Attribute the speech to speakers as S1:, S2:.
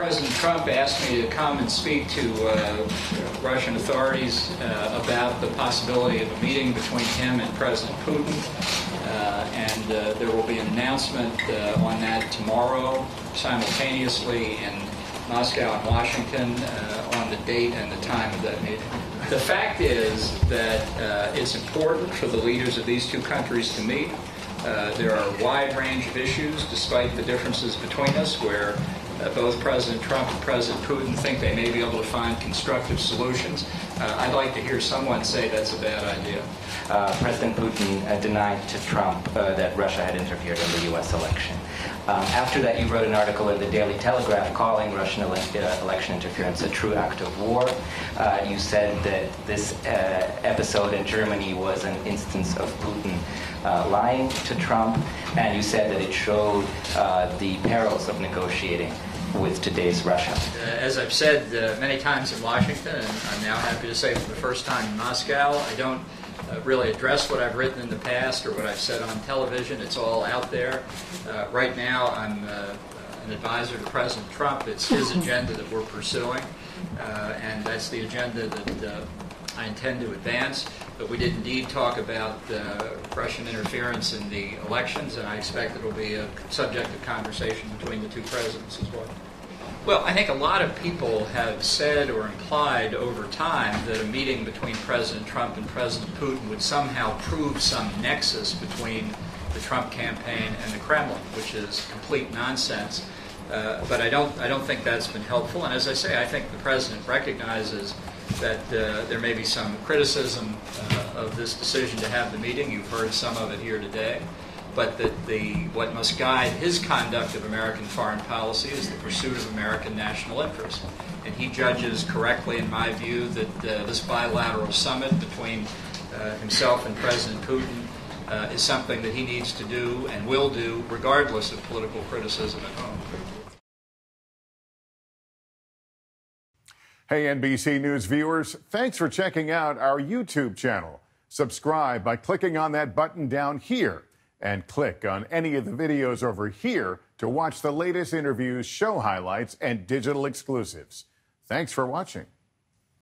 S1: President Trump asked me to come and speak to Russian authorities about the possibility of a meeting between him and President Putin. And there will be an announcement on that tomorrow, simultaneously in Moscow and Washington, on the date and the time of that meeting. The fact is that it's important for the leaders of these two countries to meet. There are a wide range of issues, despite the differences between us, where both President Trump and President Putin think they may be able to find constructive solutions. I'd like to hear someone say that's a bad idea.
S2: President Putin denied to Trump that Russia had interfered in the U.S. election. After that, you wrote an article in the Daily Telegraph calling Russian election interference a true act of war. You said that this episode in Germany was an instance of Putin lying to Trump, and you said that it showed the perils of negotiating with today's Russia.
S1: As I've said many times in Washington, and I'm now happy to say for the first time in Moscow, I don't really address what I've written in the past or what I've said on television. It's all out there. Right now, I'm an advisor to President Trump. It's his agenda that we're pursuing, and that's the agenda that I intend to advance. But we did indeed talk about Russian interference in the elections, and I expect it will be a subject of conversation between the two presidents as well. Well, I think a lot of people have said or implied over time that a meeting between President Trump and President Putin would somehow prove some nexus between the Trump campaign and the Kremlin, which is complete nonsense. But I don't think that's been helpful. And as I say, I think the president recognizes that there may be some criticism of this decision to have the meeting. You've heard some of it here today. But that what must guide his conduct of American foreign policy is the pursuit of American national interest. And he judges correctly, in my view, that this bilateral summit between himself and President Putin is something that he needs to do and will do regardless of political criticism at home.
S3: Hey, NBC News viewers, thanks for checking out our YouTube channel. Subscribe by clicking on that button down here, and click on any of the videos over here to watch the latest interviews, show highlights, and digital exclusives. Thanks for watching.